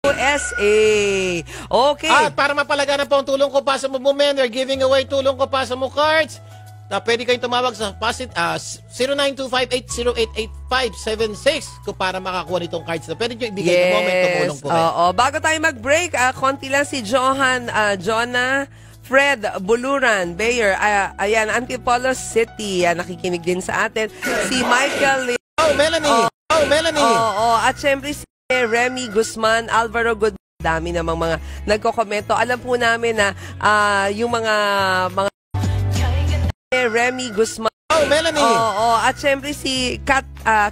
USA. Okay. At para mapalaga po ang tulong ko pa sa movement, we're giving away tulong ko pa sa mo cards. Pwede kayong tumawag sa 0925-808-8576 kung para makakuha nitong cards na pwede nyo ibigay na moment tumulong po kayo. Oo. Bago tayo mag-break, konti lang si Jonah Fred Buluran, Bayer, ayan, Antipolo City, nakikinig din sa atin. Si Michael Melanie! Melanie! Oo, at syempre si Remy Guzman, Alvaro Good. Dami namang mga nagko-komento. Alam po namin na yung mga Remy Guzman. Melanie! Oo, at syempre si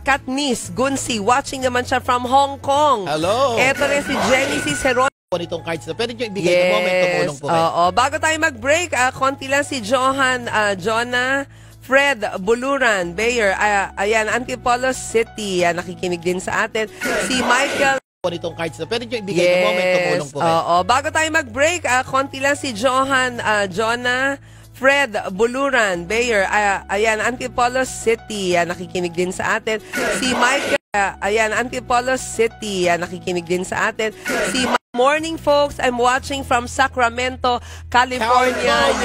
Katniss Gunsi, watching naman siya from Hong Kong. Hello! Eto rin si Genesis Heron. Itong cards na pwede nyo ibigay na moment tumulong po kayo. Oo. Bago tayo mag-break, konti lang si Jonah Fred Buluran, Bayer, ayan, Antipolo City, nakikinig din sa atin. Si Michael itong cards na pwede nyo ibigay na moment tumulong po kayo. Oo. Bago tayo mag-break, konti lang si Jonah Fred Buluran, Bayer, ayan, Antipolo City, nakikinig din sa atin. Si Michael, ayan, Antipolo City, nakikinig din sa atin. Si Morning folks, I'm watching from Sacramento, California.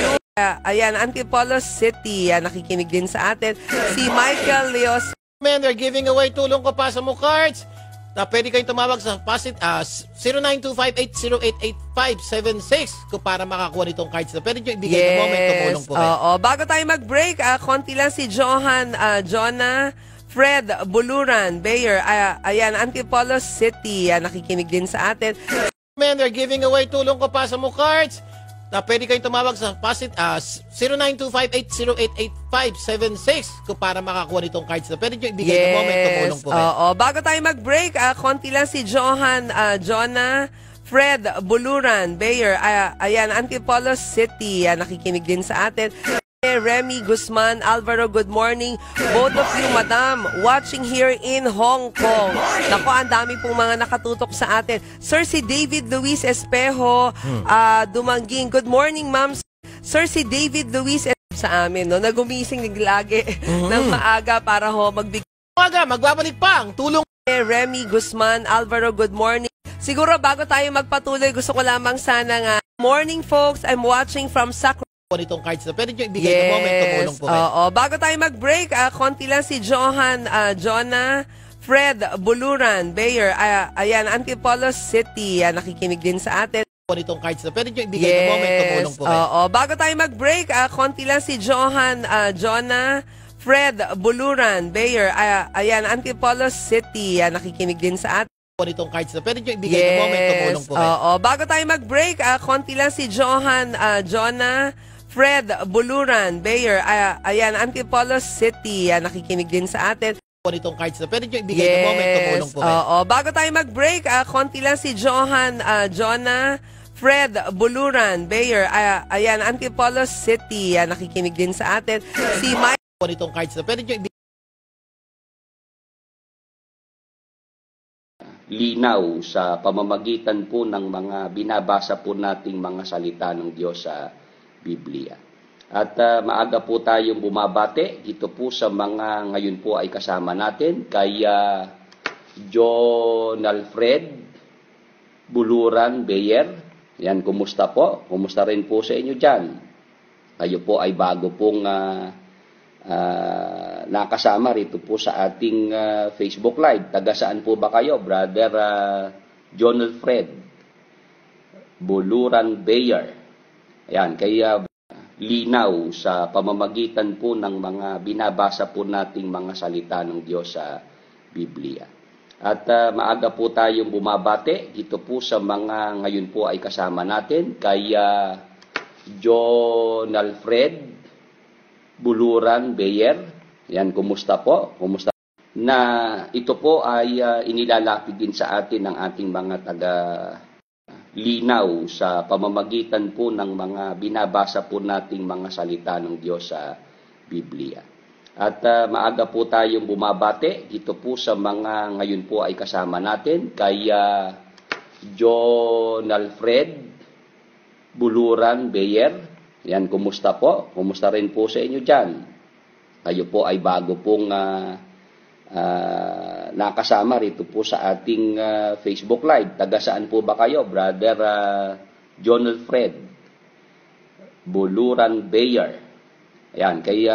Ayan, Antipolo City, nakikinig din sa atin. Si Michael Leos. We're giving away tulong ko pa sa mo cards. Pwede kayong tumawag sa 0925-808-8576 kung para makakuha nitong cards na pwede nyo ibigay na moment tumulong po kayo. Oo. Bago tayo mag-break, konti lang si Jonah Fred Buluran, Bayer, ayan, Antipolo City, nakikinig din sa atin. We're giving away tulong ko pa sa mo cards. Pwede kayong tumawag sa 0925-808-8576 kung para makakuha nitong cards na pwede nyo ibigay na moment tumulong po kayo. Oo. Bago tayo mag-break, konti lang si Jonah Fred Buluran, Bayer, ayan, Antipolo City, nakikinig din sa atin. Remy Guzman, Alvaro, good morning. Both of you, madam, watching here in Hong Kong. Naku, ang dami pong mga nakatutok sa atin. Sir, si David Luis Espejo, Dumangging. Good morning, ma'am. Sir, si David Luis sa amin, no? Nagumising lagi ng maaga para magbigay. Magbabalik pa ang tulong. Remy Guzman, Alvaro, good morning. Siguro bago tayo magpatuloy, gusto ko lamang sana nga. Morning, folks. I'm watching from Sacramento. Itong cards na pwede nyo ibigay na moment tumulong po kayo. Oo. Bago tayo mag-break, konti lang si Jonah Fred Buluran, Bayer, ayan, Antipolo City, nakikinig din sa atin. Itong cards na pwede nyo ibigay na moment tumulong po kayo. Oo. Bago tayo mag-break, konti lang si Jonah Fred Buluran, Bayer, ayan, Antipolo City, nakikinig din sa atin. Itong cards na pwede nyo ibigay na moment tumulong po kayo. Oo. Bago tayo mag-break, konti lang si Jonah Fred Buluran, Bayer, ayan, Antipolo City, nakikinig din sa atin. Itong cards na pwede nyo ibigay na moment tumulong po kayo. Oo. Bago tayo mag-break, konti lang si Jonah Fred Buluran, Bayer, ayan, Antipolo City, nakikinig din sa atin. Si Michael. Itong cards na pwede nyo ibigay linaw sa pamamagitan po ng mga binabasa po nating mga salita ng Diyos sa Biblia. At maaga po tayong bumabate dito po sa mga ngayon po ay kasama natin kay John Alfred Buluran Bayer. Yan, kumusta po? Kumusta rin po sa inyo dyan? Kayo po ay bago pong nakasama rito po sa ating Facebook Live. Taga saan po ba kayo, Brother John Alfred Buluran Bayer? Ayan, kaya linaw sa pamamagitan po ng mga binabasa po nating mga salita ng Diyos sa Biblia. At maaga po tayong bumabate dito po sa mga ngayon po ay kasama natin kay John Alfred Buluran Bayer. Yan, kumusta po? Kumusta? Na ito po ay inilalapit din sa atin ng ating mga linaw sa pamamagitan po ng mga binabasa po nating mga salita ng Diyos sa Biblia. At maaga po tayong bumabate dito po sa mga ngayon po ay kasama natin kay John Alfred Buluran Bayer. Yan, kumusta po? Kumusta rin po sa inyo dyan? Kayo po ay bago pong nakasama rito po sa ating Facebook Live. Taga saan po ba kayo? Brother John Alfred Buluran Bayer. Ayan, kay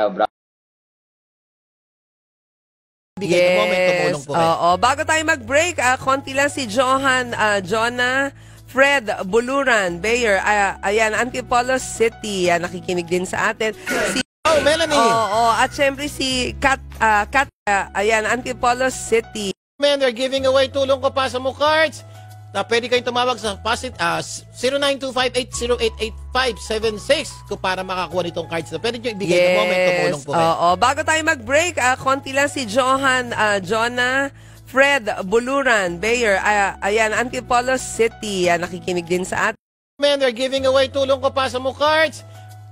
Yes. Bago tayo mag-break, konti lang si Jonah Fred Buluran Bayer. Ayan, Antipolo City, nakikinig din sa atin. Melanie. At syempre si Kat, ayan, Antipolo City. Men, they're giving away tulong ko pa sa mo cards. Pwede kayong tumawag sa 0925-808-8576 kung para makakuha nitong cards na pwede nyo ibigay na moment tumulong po kayo. Bago tayo mag-break, konti lang si Jonah Fred Buluran Bayer. Ayan, Antipolo City, nakikinig din sa atin. Men, they're giving away tulong ko pa sa mo cards.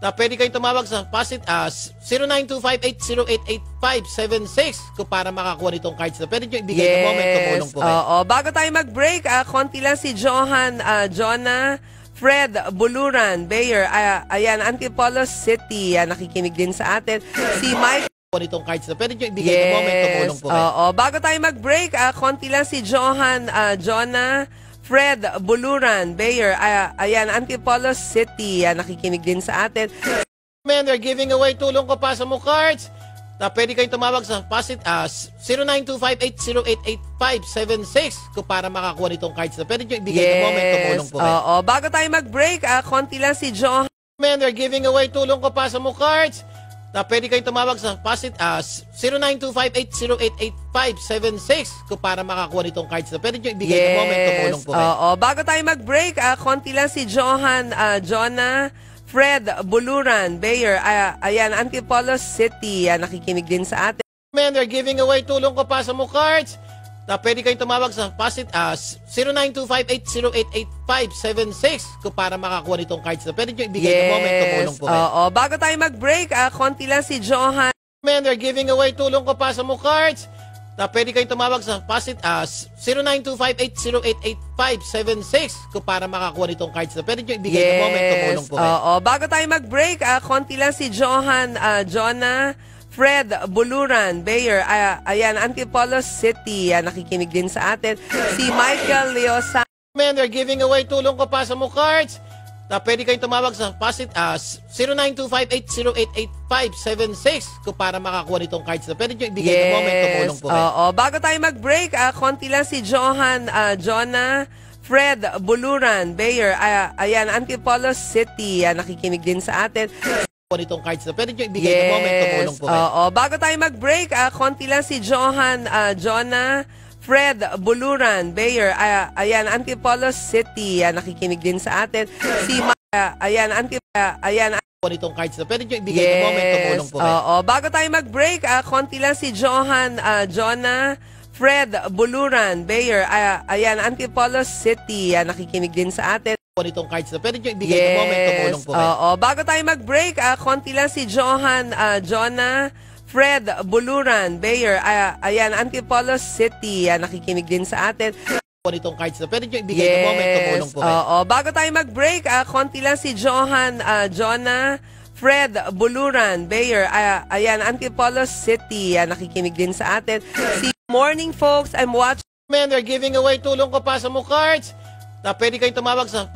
Pwede kayong tumawag sa 0925-808-8576 kung para makakuha nitong cards na pwede nyo ibigay na moment tumulong po kayo. Bago tayo mag-break, konti lang si Jonah Fred Buluran Bayer. Ayan, Antipolo City, nakikinig din sa atin. Si Mike nitong cards na pwede nyo ibigay na moment tumulong po kayo. Bago tayo mag-break, konti lang si Jonah Fred Buluran Bayer. Ayan, Antipolo City, nakikinig din sa atin. Men, they're giving away tulong ko pa sa mo cards. Pwede kayong tumawag sa 0925-808-8576 kung para makakuha nitong cards na pwede nyo ibigay na moment tumulong po kayo. Bago tayo mag-break, konti lang si Men, they're giving away tulong ko pa sa mo cards. Pwede kayong tumawag sa 0925-808-8576 kung para makakuha nitong cards na pwede nyo ibigay na moment tumulong po kayo. Bago tayo mag-break, konti lang si Jonah Fred Buluran Bayer. Ayan, Antipolo City, nakikinig din sa atin. Men, they're giving away tulong ko pa sa mo cards. Pwede kayong tumawag sa 0925-808-8576 kung para makakuha nitong cards na pwede nyo ibigay na moment tumulong po kayo. Bago tayo mag-break, konti lang si Men, they're giving away tulong ko pa sa mo cards. Pwede kayong tumawag sa 0925-808-8576 kung para makakuha nitong cards na pwede nyo ibigay na moment tumulong po kayo. Bago tayo mag-break, konti lang si Jonah Fred Buluran Bayer. Ayan, Antipolo City, nakikinig din sa atin. Si Michael Leosa. Men, they're giving away tulong ko pa sa mo cards. Pwede kayong tumawag sa 0925-808-8576 kung para makakuha nitong cards na pwede nyo ibigay na moment tumulong po kayo. Bago tayo mag-break, konti lang si Jonah Fred Buluran Bayer. Ayan, Antipolo City, nakikinig din sa atin. Nitong cards na pwede nyo ibigay na moment tumulong po kayo. Bago tayo mag-break, konti lang si Jonah Fred Buluran Bayer. Ayan, Antipolo City, nakikinig din sa atin. Si ayan, nitong cards na pwede nyo ibigay na moment tumulong po kayo. Bago tayo mag-break, konti lang si Jonah Fred Buluran Bayer. Ayan, Antipolo City, nakikinig din sa atin. Nitong cards na pwede nyo ibigay na moment tumulong po kayo. Bago tayo mag-break, konti lang si Jonah Fred Buluran Bayer. Ayan, Antipolo City, nakikinig din sa atin. Nitong cards na pwede nyo ibigay na moment tumulong po kayo. Bago tayo mag-break, konti lang si Jonah Fred Buluran Bayer. Ayan, Antipolo City, nakikinig din sa atin. Si morning folks, I'm watching. Men, they're giving away tulong ko pa sa mo cards. Pwede kayong tumawag sa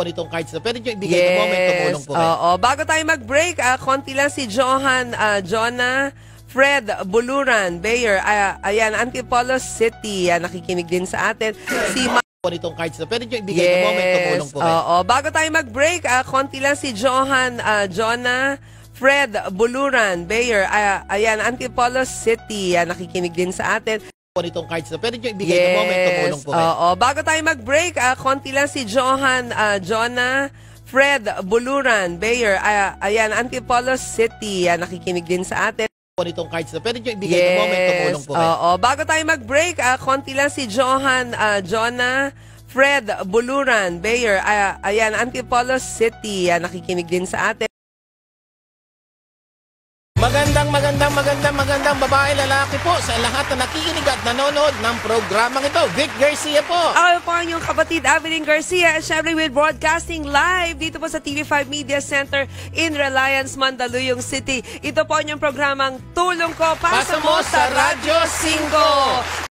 nitong cards na pwede nyo ibigay na moment tumulong po kayo. Bago tayo mag-break, konti lang si Jonah Fred Buluran Bayer. Ayan, Antipolo City, nakikinig din sa atin. Si nitong cards na pwede nyo ibigay na moment tumulong po kayo. Bago tayo mag-break, konti lang si Jonah Fred Buluran Bayer. Ayan, Antipolo City, nakikinig din sa atin. Nitong cards na pwede nyo ibigay na moment tumulong po kayo. Bago tayo mag-break, konti lang si Jonah Fred Buluran Bayer. Ayan, Antipolo City, nakikinig din sa atin. Nitong cards na pwede nyo ibigay na moment tumulong po kayo. Bago tayo mag-break, konti lang si Jonah Fred Buluran Bayer. Ayan, Antipolo City, nakikinig din sa atin. Magandang babae, lalaki po sa lahat na nakikinig at nanonood ng programang ito. Vic Garcia po. Ako po ang inyong kapatid, Evelyn Garcia. Siyempre, we're broadcasting live dito po sa TV5 Media Center in Reliance, Mandaluyong City. Ito po ang inyong programang Tulong Ko Pasa Mo sa Radyo 5.